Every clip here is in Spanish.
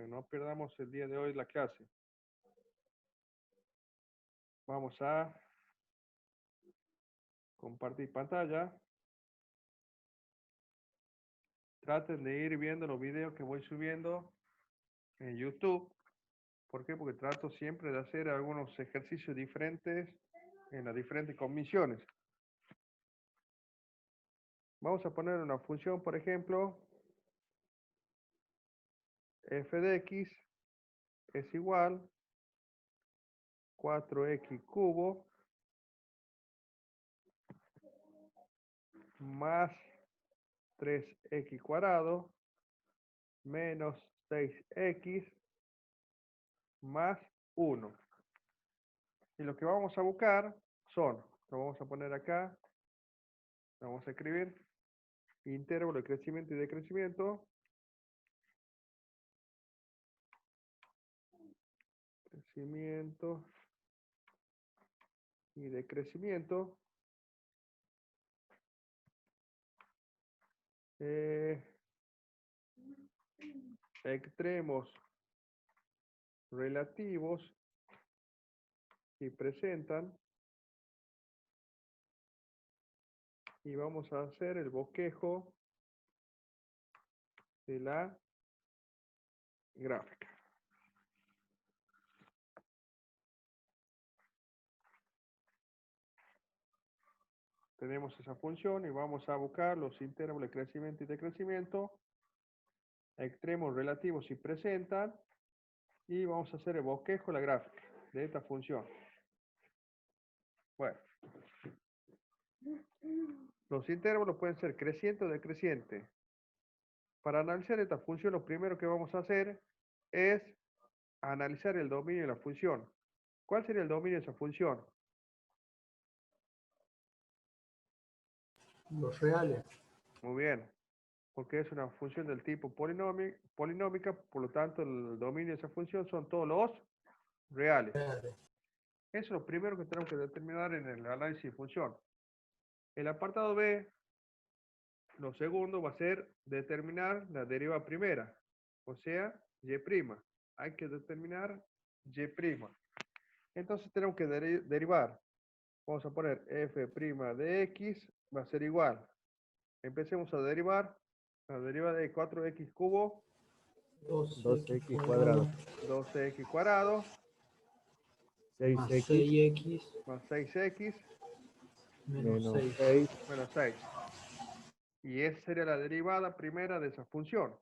para que no perdamos el día de hoy la clase. Vamos a compartir pantalla. Traten de ir viendo los videos que voy subiendo en YouTube. ¿Por qué? Porque trato siempre de hacer algunos ejercicios diferentes en las diferentes comisiones. Vamos a poner una función, por ejemplo, f de x es igual 4x cubo más 3x cuadrado menos 6x más 1. Y lo que vamos a buscar son, lo vamos a poner acá, lo vamos a escribir, intervalo de crecimiento y decrecimiento, crecimiento y decrecimiento, extremos relativos y presentan, y vamos a hacer el bosquejo de la gráfica. Tenemos esa función y vamos a buscar los intervalos de crecimiento y decrecimiento, extremos relativos y presentan, y vamos a hacer el bosquejo de la gráfica de esta función. Bueno, los intervalos pueden ser creciente o decreciente. Para analizar esta función, lo primero que vamos a hacer es analizar el dominio de la función. ¿Cuál sería el dominio de esa función? Los reales. Muy bien, porque es una función del tipo polinómica, por lo tanto el dominio de esa función son todos los reales. Eso es lo primero que tenemos que determinar en el análisis de función. El apartado B, lo segundo va a ser determinar la derivada primera, o sea, y'. Hay que determinar y'. Entonces tenemos que derivar. Vamos a poner f' de x va a ser igual. Empecemos a derivar. La derivada de 4x cubo. 2x cuadrado. 12x cuadrado. 6x. Más 6x. Menos 6. Menos 6. Y esa sería la derivada primera de esa función.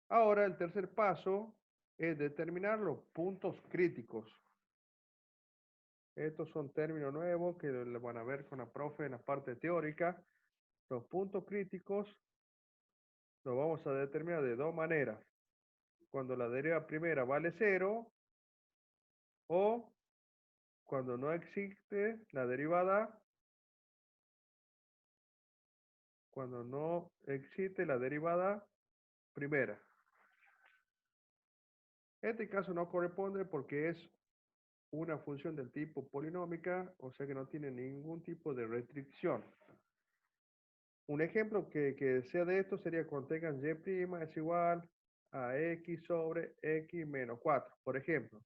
Ahora el tercer paso es determinar los puntos críticos. Estos son términos nuevos que lo van a ver con la profe en la parte teórica. Los puntos críticos los vamos a determinar de dos maneras. Cuando la derivada primera vale 0 o cuando no existe la derivada, cuando no existe la derivada primera. Este caso no corresponde porque es una función del tipo polinómica, o sea que no tiene ningún tipo de restricción. Un ejemplo que sea de esto sería cuando tengan y' es igual a x sobre x menos 4, por ejemplo.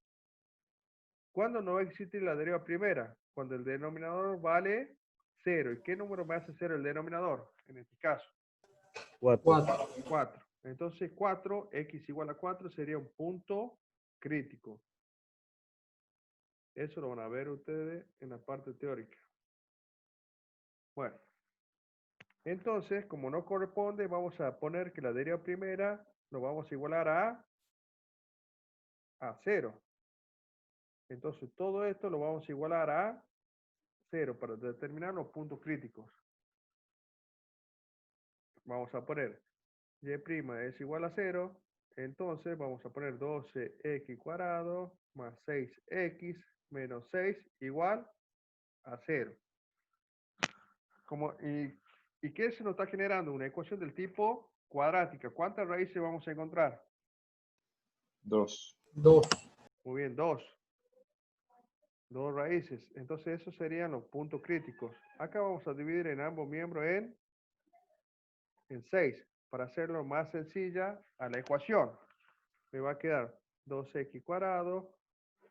¿Cuándo no existe la derivada primera? Cuando el denominador vale 0. ¿Y qué número me hace 0 el denominador? En este caso. 4. 4. Entonces 4, x igual a 4 sería un punto crítico. Eso lo van a ver ustedes en la parte teórica. Bueno. Entonces, como no corresponde, vamos a poner que la derivada primera lo vamos a igualar a 0. Entonces, todo esto lo vamos a igualar a 0 para determinar los puntos críticos. Vamos a poner y' es igual a 0. Entonces, vamos a poner 12x cuadrado más 6x menos 6 igual a 0. ¿Y qué se nos está generando? Una ecuación del tipo cuadrática. ¿Cuántas raíces vamos a encontrar? 2. Muy bien, 2. 2 raíces. Entonces esos serían los puntos críticos. Acá vamos a dividir en ambos miembros en 6 para hacerlo más sencilla a la ecuación. me va a quedar 2x cuadrado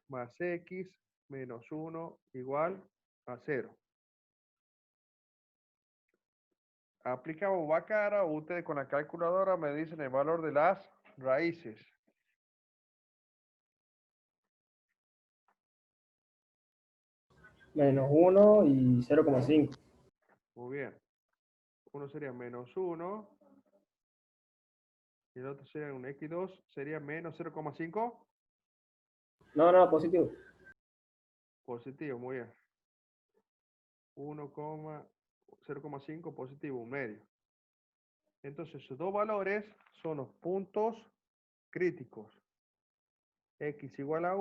más x menos 1 igual a 0. Aplicamos Bacara, ustedes con la calculadora me dicen el valor de las raíces. Menos 1 y 0,5. Muy bien. Uno sería menos 1 y el otro sería un x2, sería menos 0,5. No, positivo. Positivo, muy bien. 0,5 positivo, un medio. Entonces, esos dos valores son los puntos críticos. X igual a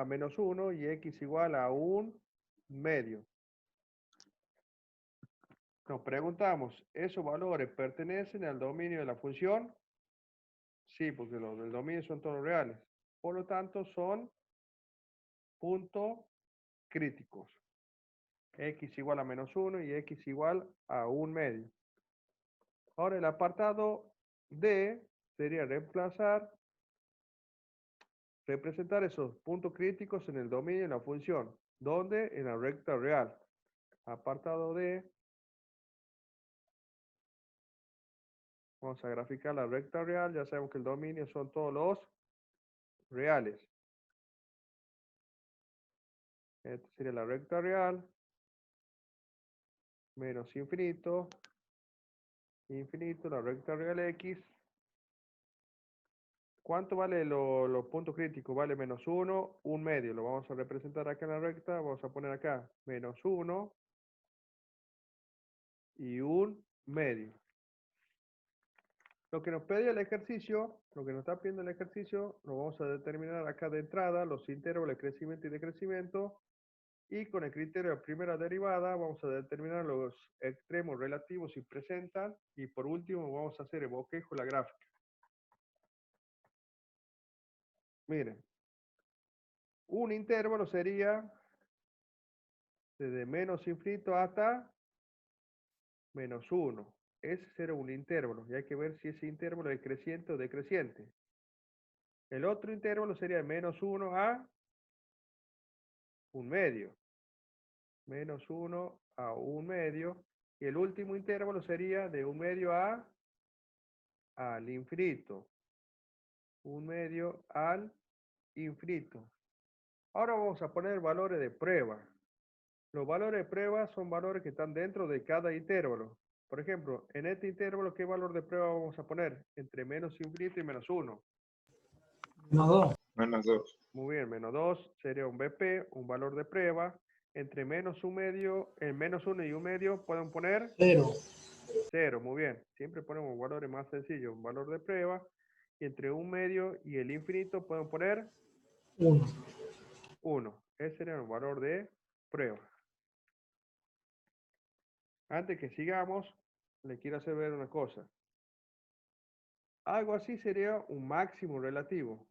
menos 1 y x igual a un medio. Nos preguntamos, ¿esos valores pertenecen al dominio de la función? Sí, porque los del dominio son todos reales. Por lo tanto, son puntos críticos. X igual a menos 1 y x igual a un medio. Ahora el apartado D sería representar esos puntos críticos en el dominio de la función. ¿Dónde? En la recta real. Apartado D. Vamos a graficar la recta real. Ya sabemos que el dominio son todos los reales. Esta sería la recta real. Menos infinito. Infinito, la recta real X. ¿Cuánto vale los puntos críticos? Vale menos 1, un medio. Lo vamos a representar acá en la recta. Vamos a poner acá menos 1 y un medio. Lo que nos pide el ejercicio, lo que nos está pidiendo el ejercicio, lo vamos a determinar acá de entrada, los intervalos de crecimiento y decrecimiento. Y con el criterio de primera derivada vamos a determinar los extremos relativos si presentan. Y por último vamos a hacer el bosquejo de la gráfica. Miren, un intervalo sería desde menos infinito hasta menos 1. Ese será un intervalo. Y hay que ver si ese intervalo es creciente o decreciente. El otro intervalo sería de menos 1 a un medio. Menos 1 a un medio. Y el último intervalo sería de un medio al infinito. Un medio al infinito. Ahora vamos a poner valores de prueba. Los valores de prueba son valores que están dentro de cada intervalo. Por ejemplo, en este intervalo, ¿qué valor de prueba vamos a poner? Entre menos infinito y menos 1. Menos 2. Menos 2. Muy bien, menos 2 sería un BP, un valor de prueba. Entre menos un medio, menos 1 y un medio pueden poner 0. 0. Muy bien, siempre ponemos valores más sencillos, un valor de prueba. Y entre un medio y el infinito pueden poner 1. 1. Ese sería un valor de prueba. Antes que sigamos, le quiero hacer ver una cosa. Algo así sería un máximo relativo.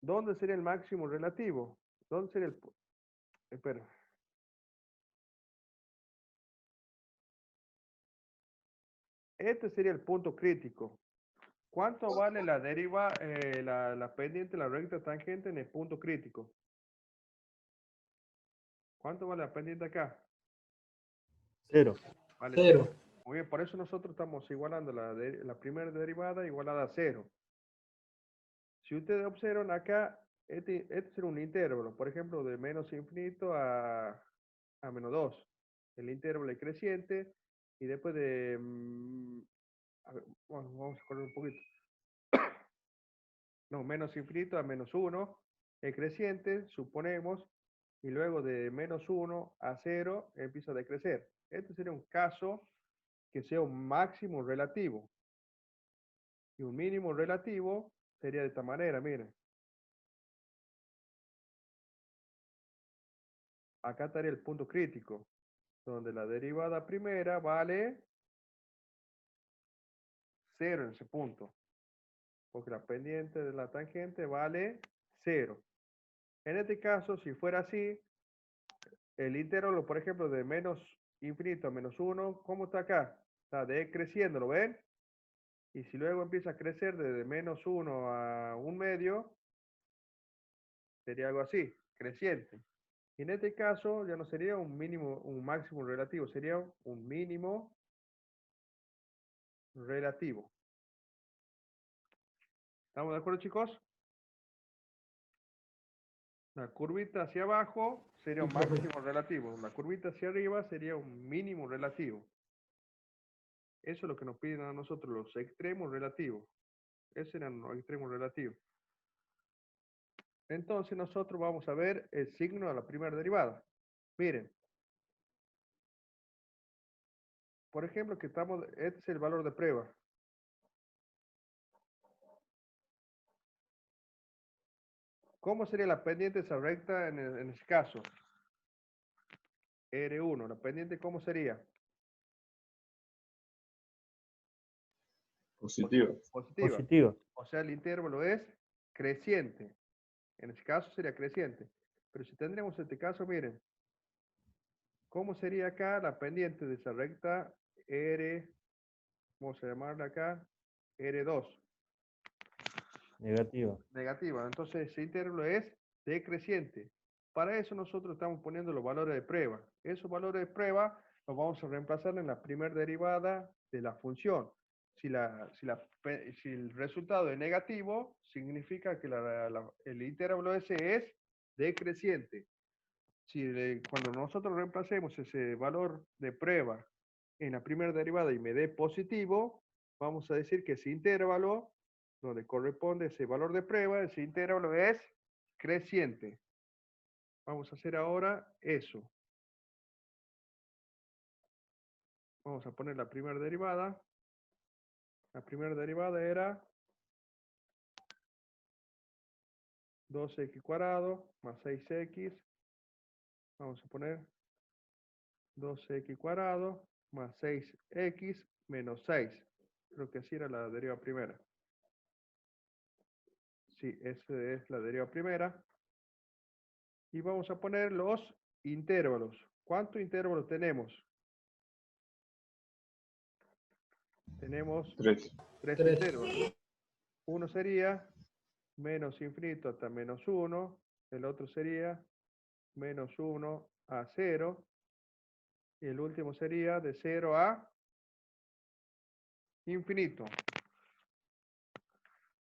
¿Dónde sería el máximo relativo? ¿Dónde sería el... Espera. Este sería el punto crítico. ¿Cuánto vale la deriva, la pendiente, la recta tangente en el punto crítico? ¿Cuánto vale la pendiente acá? 0. Vale 0. 0. Muy bien, por eso nosotros estamos igualando la primera derivada igualada a 0. Si ustedes observan acá, este será un intervalo, por ejemplo, de menos infinito a menos 2. El intervalo es creciente y después de... a ver, bueno, vamos a correr un poquito. No, menos infinito a menos 1 es creciente, suponemos, y luego de menos 1 a 0 empieza a decrecer. Este sería un caso que sea un máximo relativo. Y un mínimo relativo sería de esta manera, miren. Acá estaría el punto crítico, donde la derivada primera vale 0 en ese punto, porque la pendiente de la tangente vale 0. En este caso, si fuera así, el intervalo, por ejemplo, de menos infinito a menos 1, ¿cómo está acá? Está decreciendo, ¿lo ven? Y si luego empieza a crecer desde menos 1 a 1/2, sería algo así, creciente. Y en este caso ya no sería un mínimo, un máximo relativo, sería un mínimo relativo. ¿Estamos de acuerdo, chicos? La curvita hacia abajo sería un Sí, profe. máximo relativo. La curvita hacia arriba sería un mínimo relativo. Eso es lo que nos piden a nosotros los extremos relativos. Esos eran los extremos relativos. Entonces nosotros vamos a ver el signo de la primera derivada. Miren. Por ejemplo, que estamos, este es el valor de prueba. ¿Cómo sería la pendiente de esa recta en ese caso? R1, la pendiente, ¿cómo sería? Positivo. Positiva. Positivo. O sea, el intervalo es creciente. En ese caso sería creciente. Pero si tendríamos este caso, miren, ¿cómo sería acá la pendiente de esa recta R, vamos a llamarla acá, R2? Negativa. Negativa. Entonces ese intervalo es decreciente. Para eso nosotros estamos poniendo los valores de prueba. Esos valores de prueba los vamos a reemplazar en la primera derivada de la función. Si el resultado es negativo, significa que el intervalo ese es decreciente. Cuando nosotros reemplacemos ese valor de prueba en la primera derivada y me dé positivo, vamos a decir que ese intervalo, donde corresponde ese valor de prueba, ese intervalo es creciente. Vamos a hacer ahora eso. Vamos a poner la primera derivada. La primera derivada era 2x cuadrado más 6x. Vamos a poner 2x cuadrado más 6x menos 6. Creo que así era la deriva primera. Sí, esa es la deriva primera. Y vamos a poner los intervalos. ¿Cuántos intervalos tenemos? Tenemos 3. tres Tres. intervalos. Uno sería menos infinito hasta menos 1. El otro sería menos 1 a 0. Y el último sería de 0 a infinito.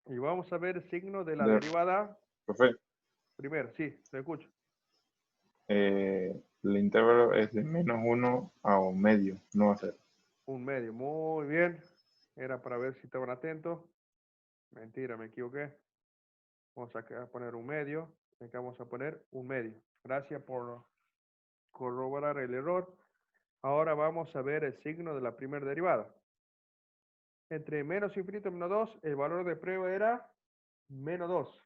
Y vamos a ver el signo de la derivada Profe, primero. Sí, lo escucho. el intervalo es de -1 a 1/2, no a 0. 1/2. Muy bien. Era para ver si estaban atentos. Mentira, me equivoqué. Vamos a poner 1/2. Acá vamos a poner 1/2. Gracias por corroborar el error. Ahora vamos a ver el signo de la primera derivada. Entre menos infinito y menos 2, el valor de prueba era menos 2.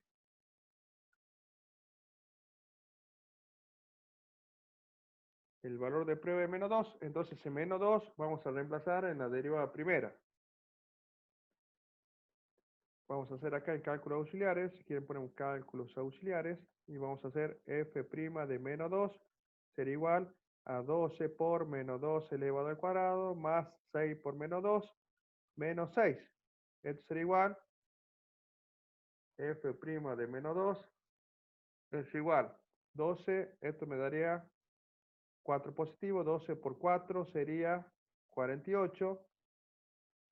El valor de prueba es menos 2, entonces ese menos 2 vamos a reemplazar en la derivada primera. Vamos a hacer acá el cálculo auxiliares. Si quieren ponemos cálculos auxiliares. Y vamos a hacer f' de menos 2 será igual a 12 por menos 2 elevado al cuadrado más 6 por menos 2 menos 6. Esto será igual f' de menos 2 es igual 12. Esto me daría 4 positivo. 12 por 4 sería 48.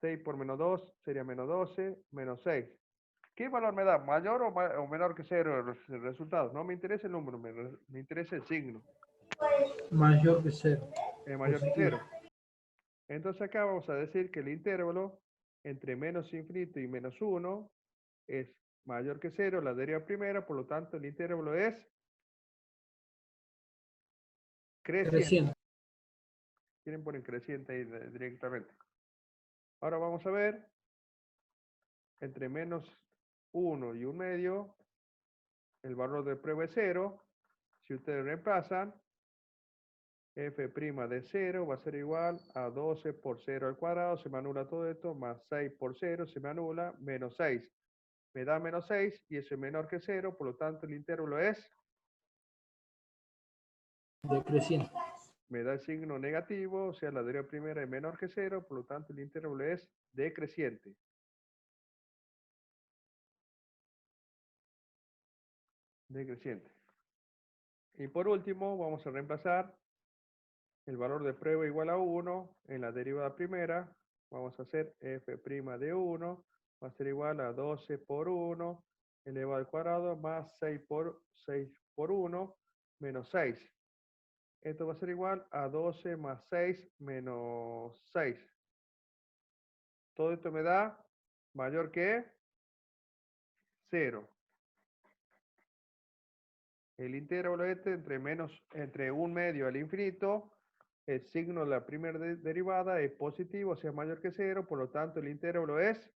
6 por menos 2 sería menos 12 menos 6. ¿Qué valor me da? ¿Mayor o menor que 0 el resultado? No me interesa el número, me interesa el signo. Mayor que 0. Es mayor que Positivo. 0. Entonces acá vamos a decir que el intervalo entre menos infinito y menos 1 es mayor que 0, la deriva primera, por lo tanto el intervalo es creciente. Creciente. Quieren poner creciente ahí directamente. Ahora vamos a ver entre menos 1 y 1/2, el valor de prueba es 0. Si ustedes reemplazan, f' de 0 va a ser igual a 12 por 0 al cuadrado, se me anula todo esto, más 6 por 0, se me anula, menos 6. Me da menos 6 y eso es menor que 0, por lo tanto el intervalo es, Decreciente. me da el signo negativo, o sea la deriva primera es menor que 0, por lo tanto el intervalo es decreciente. decreciente. Y por último, vamos a reemplazar el valor de prueba igual a 1 en la derivada primera. Vamos a hacer f' de 1 va a ser igual a 12 por 1 elevado al cuadrado más 6 por 1 menos 6. Esto va a ser igual a 12 más 6 menos 6. Todo esto me da mayor que 0. El intervalo este entre 1/2 al infinito, el signo de la primera derivada es positivo, o sea mayor que 0, por lo tanto el intervalo es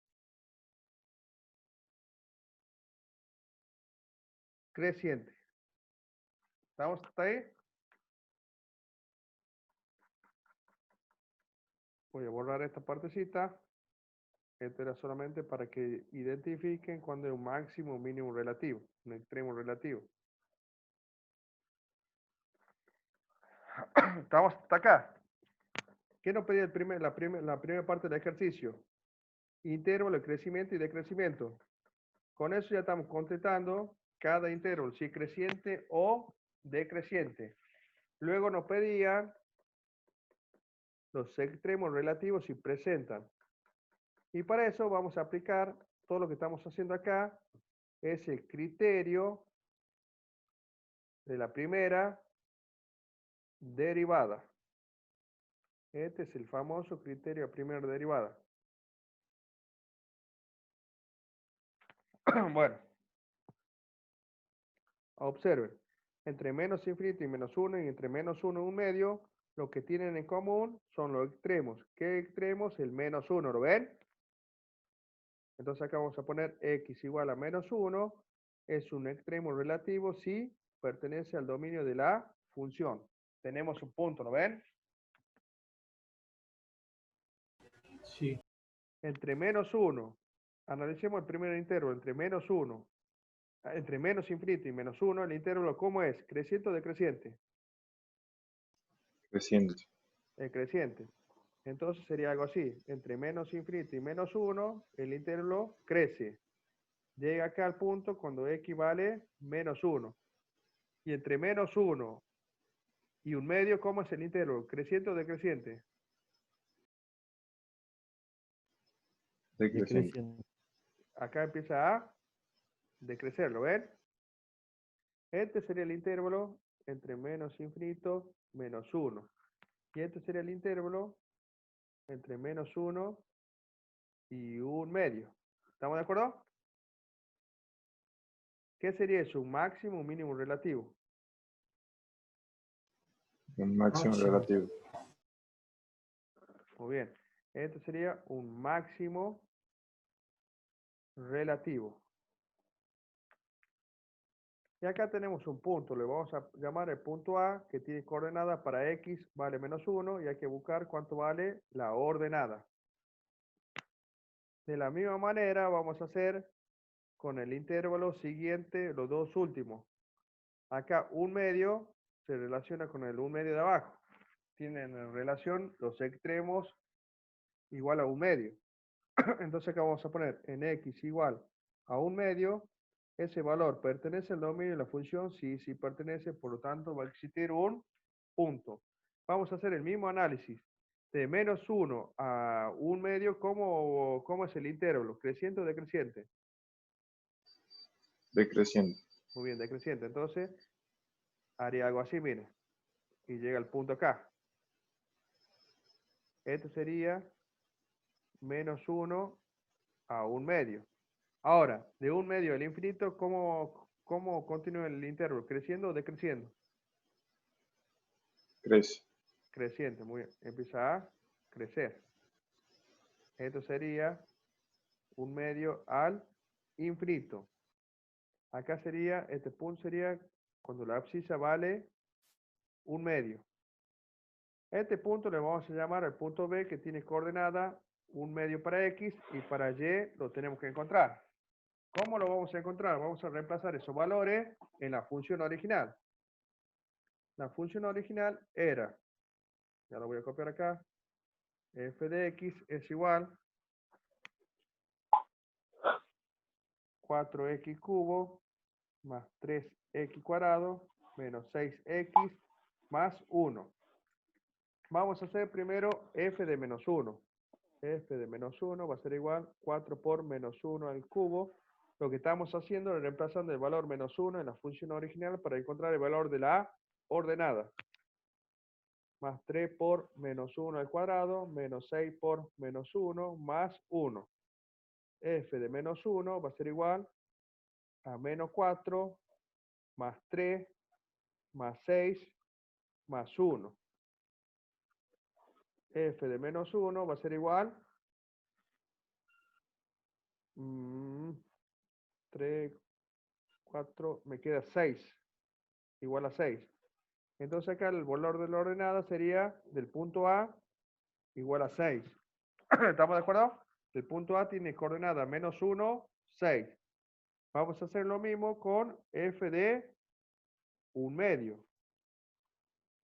creciente. ¿Estamos hasta ahí? Voy a borrar esta partecita. Esto era solamente para que identifiquen cuando es un máximo, un mínimo relativo, un extremo relativo. Estamos hasta acá. ¿Qué nos pedía la primera parte del ejercicio? Intervalo de crecimiento y decrecimiento. Con eso ya estamos contestando cada intervalo, si es creciente o decreciente. Luego nos pedían los extremos relativos si presentan. Y para eso vamos a aplicar todo lo que estamos haciendo acá, es el criterio de la primera derivada. Este es el famoso criterio de primera derivada. Bueno, observen, entre menos infinito y menos 1 y entre menos 1 y 1/2, lo que tienen en común son los extremos. ¿Qué extremos? El menos 1, ¿lo ven? Entonces acá vamos a poner x igual a menos 1, es un extremo relativo si pertenece al dominio de la función. Tenemos un punto, ¿lo ven? Sí. Entre menos 1, analicemos el primer intervalo, entre menos 1, entre menos infinito y menos 1, el intervalo, ¿cómo es? ¿Creciente o decreciente? Creciente. Creciente. Entonces sería algo así, entre menos infinito y menos 1, el intervalo crece. Llega acá al punto cuando x vale menos 1. Y entre menos 1 y 1/2, ¿cómo es el intervalo? ¿Creciente o decreciente? Decreciente. Decreciente. Acá empieza a decrecer, ¿lo ven? Este sería el intervalo entre menos infinito menos 1. Y este sería el intervalo entre menos 1 y 1/2. ¿Estamos de acuerdo? ¿Qué sería eso? ¿Un máximo o un mínimo relativo? Un máximo Máximo. relativo. Muy bien. Este sería un máximo relativo. Y acá tenemos un punto, le vamos a llamar el punto A, que tiene coordenada para x vale menos 1, y hay que buscar cuánto vale la ordenada. De la misma manera vamos a hacer con el intervalo siguiente, los dos últimos. Acá 1/2 se relaciona con el 1/2 de abajo. Tienen en relación los extremos igual a 1/2. Entonces acá vamos a poner en x igual a 1/2. Ese valor pertenece al dominio de la función, sí pertenece, por lo tanto va a existir un punto. Vamos a hacer el mismo análisis. De menos 1 a 1/2, ¿cómo es el intervalo? ¿Creciente o decreciente? Decreciente. Muy bien, decreciente. Entonces, haría algo así, miren. Y llega al punto acá. Esto sería menos 1 a 1/2. Ahora, de 1/2 al infinito, ¿cómo continúa el intervalo? ¿Creciendo o decreciendo? Crece. Creciente, muy bien. Empieza a crecer. Esto sería 1/2 al infinito. Acá sería, este punto sería cuando la abscisa vale 1/2. Este punto le vamos a llamar el punto B, que tiene coordenada 1/2 para X, y para Y lo tenemos que encontrar. ¿Cómo lo vamos a encontrar? Vamos a reemplazar esos valores en la función original. La función original era, ya lo voy a copiar acá, f de x es igual 4x cubo más 3 x cuadrado menos 6x más 1. Vamos a hacer primero f de menos 1. F de menos 1 va a ser igual 4 por menos 1 al cubo. Lo que estamos haciendo es reemplazando el valor menos 1 en la función original para encontrar el valor de la ordenada. Más 3 por menos 1 al cuadrado, menos 6 por menos 1, más 1. F de menos 1 va a ser igual a menos 4, más 3, más 6, más 1. F de menos 1 va a ser igual 3, 4, me queda 6, igual a 6. Entonces acá el valor de la ordenada sería del punto A igual a 6. ¿Estamos de acuerdo? El punto A tiene coordenada menos 1, 6. Vamos a hacer lo mismo con f de 1 medio.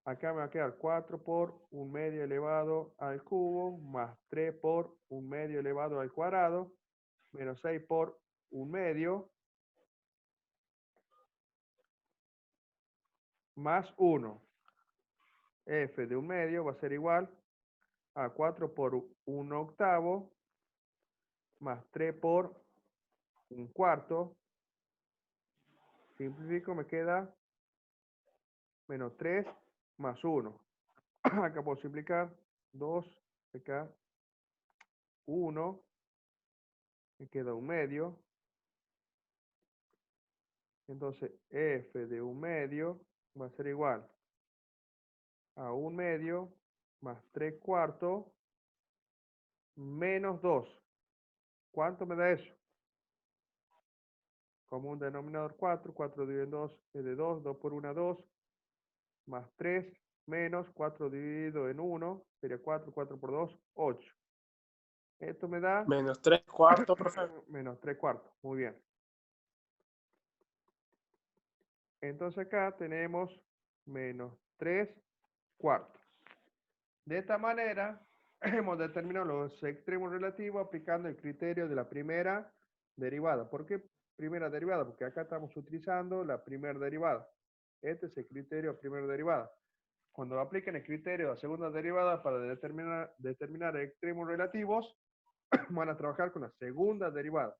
Acá me va a quedar 4 por 1 medio elevado al cubo, más 3 por 1 medio elevado al cuadrado, menos 6 por 1 medio, más 1. F de 1 medio va a ser igual a 4 por 1 octavo, más 3 por 1 cuarto. Simplifico, me queda menos 3 más 1. Acá puedo simplificar 2, acá 1, me queda 1 medio. Entonces f de 1 medio va a ser igual a 1 medio más 3 cuartos menos 2. ¿Cuánto me da eso? Como un denominador 4, 4 dividido en 2 es de 2, 2 por 1, 2, más 3, menos 4 dividido en 1, sería 4, 4 por 2, 8. Esto me da... Menos 3 cuartos, profe. Menos 3 cuartos, muy bien. Entonces acá tenemos menos 3 cuartos. De esta manera, hemos determinado los extremos relativos aplicando el criterio de la primera derivada. ¿Por qué primera derivada? Porque acá estamos utilizando la primera derivada. Este es el criterio de primera derivada. Cuando apliquen el criterio de la segunda derivada para determinar extremos relativos, van a trabajar con la segunda derivada.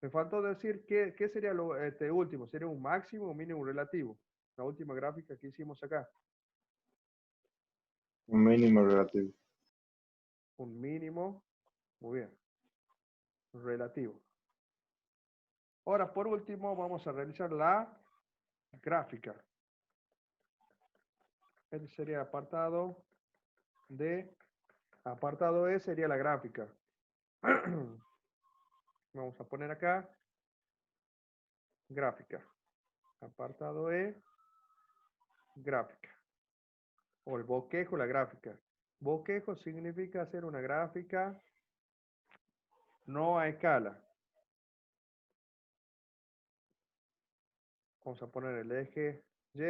Me faltó decir qué sería lo último. ¿Sería un máximo o un mínimo relativo? La última gráfica que hicimos acá. Un mínimo relativo. Un mínimo, muy bien, relativo. Ahora, por último, vamos a realizar la gráfica. Este sería apartado D. Apartado E sería la gráfica. Vamos a poner acá gráfica. Apartado E, gráfica. O el bosquejo, la gráfica. Bosquejo significa hacer una gráfica no a escala. Vamos a poner el eje Y.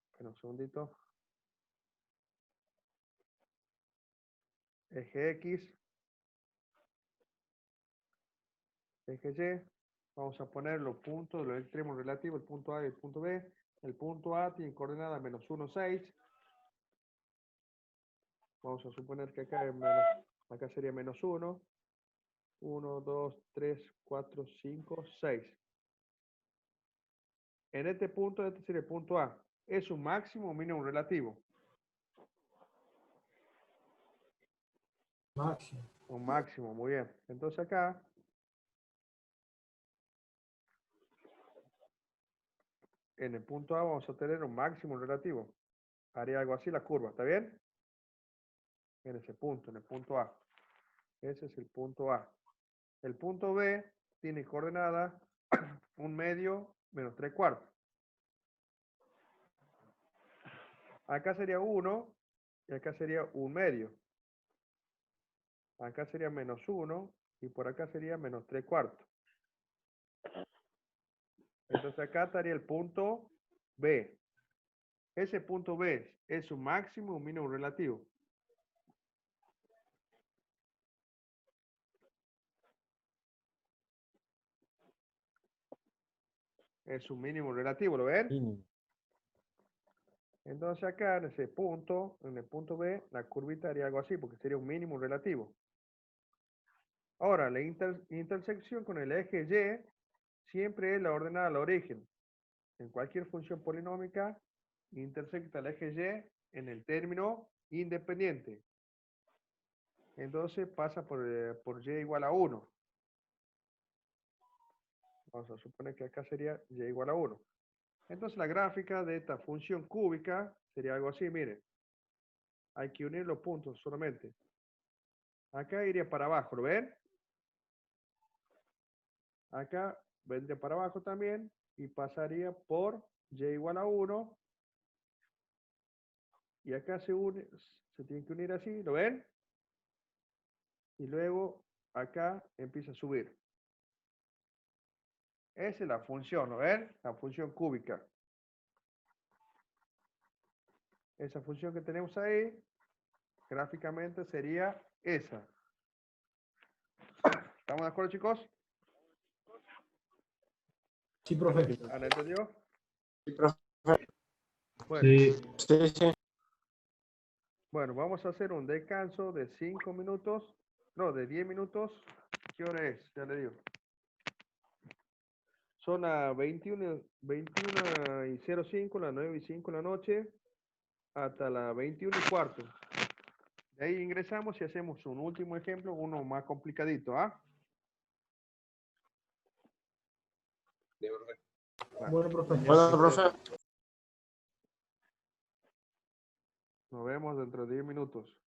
Espera un segundito. Eje X. Eje Y. Vamos a poner los puntos, los extremos relativos, el punto A y el punto B. El punto A tiene coordenada menos 1, 6. Vamos a suponer que acá, acá sería menos 1. 1, 2, 3, 4, 5, 6. En este punto, este sería el punto A. ¿Es un máximo o mínimo relativo? Máximo. Un máximo, muy bien. Entonces acá, en el punto A vamos a tener un máximo relativo. Haría algo así la curva, ¿está bien? En ese punto, en el punto A. Ese es el punto A. El punto B tiene coordenada 1 medio menos 3 cuartos. Acá sería 1 y acá sería 1 medio. Acá sería menos 1 y por acá sería menos 3 cuartos. Entonces acá estaría el punto B. Ese punto B es un máximo o un mínimo relativo. es un mínimo relativo, ¿lo ven? Mínimo. Entonces acá en ese punto, en el punto B, la curvita haría algo así, porque sería un mínimo relativo. Ahora, la intersección con el eje Y siempre es la ordenada al origen. En cualquier función polinómica, intersecta el eje Y en el término independiente. Entonces pasa por Y igual a 1. Vamos a suponer que acá sería Y igual a 1. Entonces la gráfica de esta función cúbica sería algo así, miren. Hay que unir los puntos solamente. Acá iría para abajo, ¿lo ven? Acá vendría para abajo también y pasaría por Y igual a 1. Y acá se une, se tiene que unir así, ¿lo ven? Y luego acá empieza a subir. Esa es la función, ¿lo ven? La función cúbica. Esa función que tenemos ahí, gráficamente sería esa. ¿Estamos de acuerdo, chicos? Sí, profe. ¿Han entendido? Sí, profe. Bueno, Sí. Sí, sí. bueno, vamos a hacer un descanso de 5 minutos. No, de 10 minutos. ¿Qué hora es? Ya le digo. Son las 21:05, las 9:05 de la noche, hasta las 21:15. De ahí ingresamos y hacemos un último ejemplo, uno más complicadito, ¿ah? Bueno, profe. Hola, profe. Nos vemos dentro de 10 minutos.